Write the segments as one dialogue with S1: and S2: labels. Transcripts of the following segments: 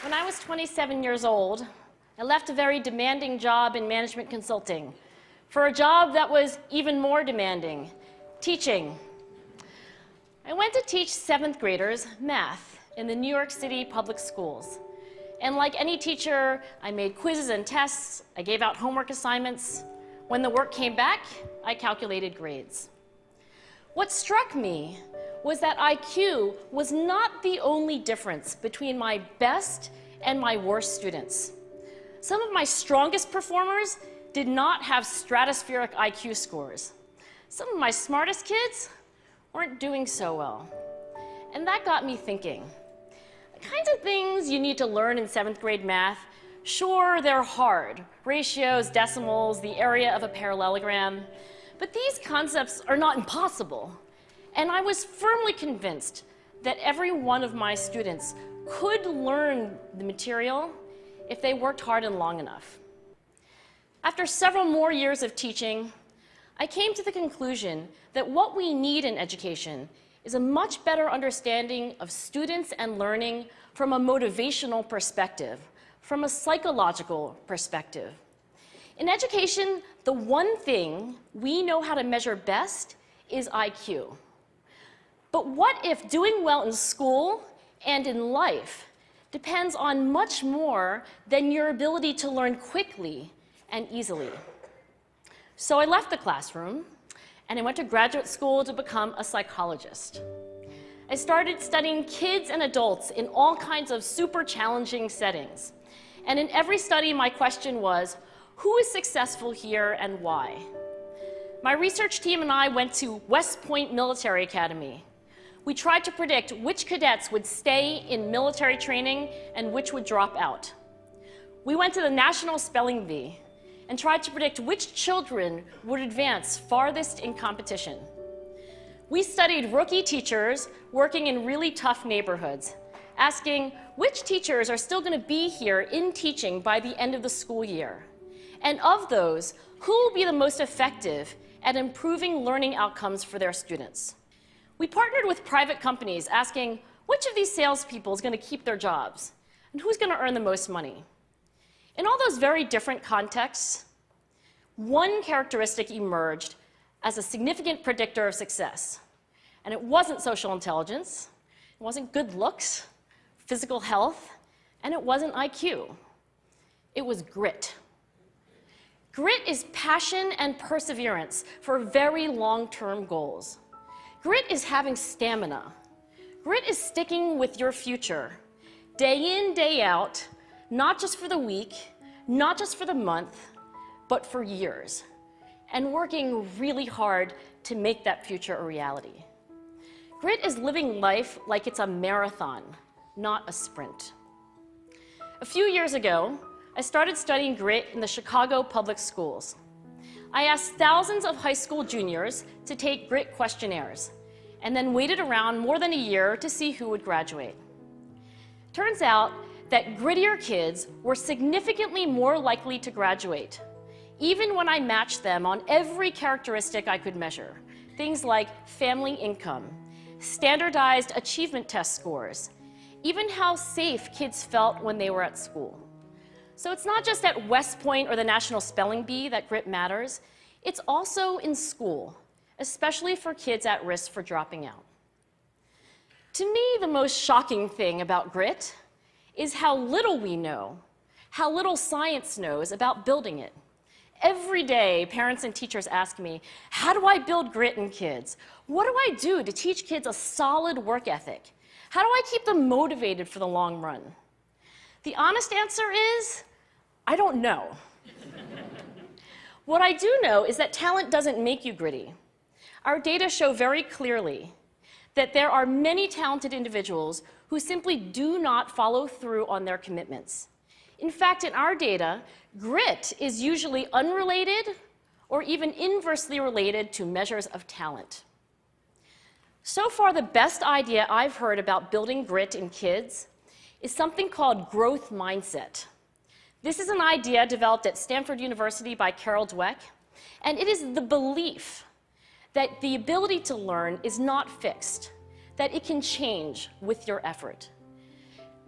S1: When I was 27 years old, I left a very demanding job in management consulting for a job that was even more demanding, teaching. I went to teach 7th graders math in the New York City public schools. And like any teacher, I made quizzes and tests, I gave out homework assignments. When the work came back, I calculated grades. What struck me was that IQ was not the only difference between my best and my worst students. Some of my strongest performers did not have stratospheric IQ scores. Some of my smartest kids weren't doing so well. And that got me thinking. The kinds of things you need to learn in 7th grade math, sure, they're hard. Ratios, decimals, the area of a parallelogram. But these concepts are not impossible. And I was firmly convinced that every one of my students could learn the material if they worked hard and long enough. After several more years of teaching, I came to the conclusion that what we need in education is a much better understanding of students and learning from a motivational perspective, from a psychological perspective. In education, the one thing we know how to measure best is IQ. But what if doing well in school and in life depends on much more than your ability to learn quickly and easily? So I left the classroom and I went to graduate school to become a psychologist. I started studying kids and adults in all kinds of super challenging settings. And in every study, my question was, who is successful here and why? My research team and I went to West Point Military Academy. We tried to predict which cadets would stay in military training and which would drop out. We went to the National Spelling Bee and tried to predict which children would advance farthest in competition. We studied rookie teachers working in really tough neighborhoods, asking which teachers are still going to be here in teaching by the end of the school year. And of those, who will be the most effective at improving learning outcomes for their students? We partnered with private companies asking which of these salespeople is going to keep their jobs and who's going to earn the most money. In all those very different contexts, one characteristic emerged as a significant predictor of success. And it wasn't social intelligence, it wasn't good looks, physical health, and it wasn't IQ. It was grit. Grit is passion and perseverance for very long-term goals. Grit is having stamina. Grit is sticking with your future, day in, day out, not just for the week, not just for the month, but for years, and working really hard to make that future a reality. Grit is living life like it's a marathon, not a sprint. A few years ago, I started studying grit in the Chicago public schools. I asked thousands of high school juniors to take grit questionnaires, and then waited around more than a year to see who would graduate. Turns out that grittier kids were significantly more likely to graduate, even when I matched them on every characteristic I could measure, things like family income, standardized achievement test scores, even how safe kids felt when they were at school. So it's not just at West Point or the National Spelling Bee that grit matters, it's also in school, especially for kids at risk for dropping out. To me, the most shocking thing about grit is how little we know, how little science knows about building it. Every day, parents and teachers ask me, how do I build grit in kids? What do I do to teach kids a solid work ethic? How do I keep them motivated for the long run? The honest answer is, I don't know. What I do know is that talent doesn't make you gritty. Our data show very clearly that there are many talented individuals who simply do not follow through on their commitments. In fact, in our data, grit is usually unrelated or even inversely related to measures of talent. So far, the best idea I've heard about building grit in kids is something called growth mindset. This is an idea developed at Stanford University by Carol Dweck, and it is the belief that the ability to learn is not fixed, that it can change with your effort.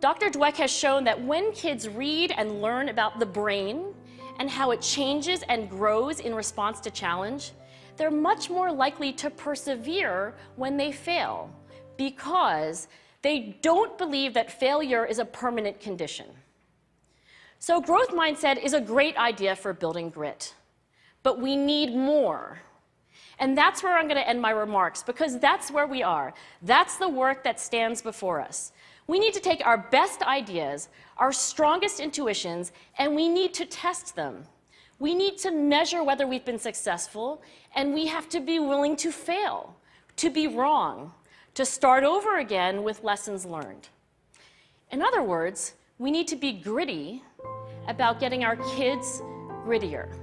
S1: Dr. Dweck has shown that when kids read and learn about the brain and how it changes and grows in response to challenge, they're much more likely to persevere when they fail because they don't believe that failure is a permanent condition. So growth mindset is a great idea for building grit, but we need more. And that's where I'm going to end my remarks, because that's where we are. That's the work that stands before us. We need to take our best ideas, our strongest intuitions, and we need to test them. We need to measure whether we've been successful, and we have to be willing to fail, to be wrong, to start over again with lessons learned. In other words, we need to be gritty about getting our kids grittier.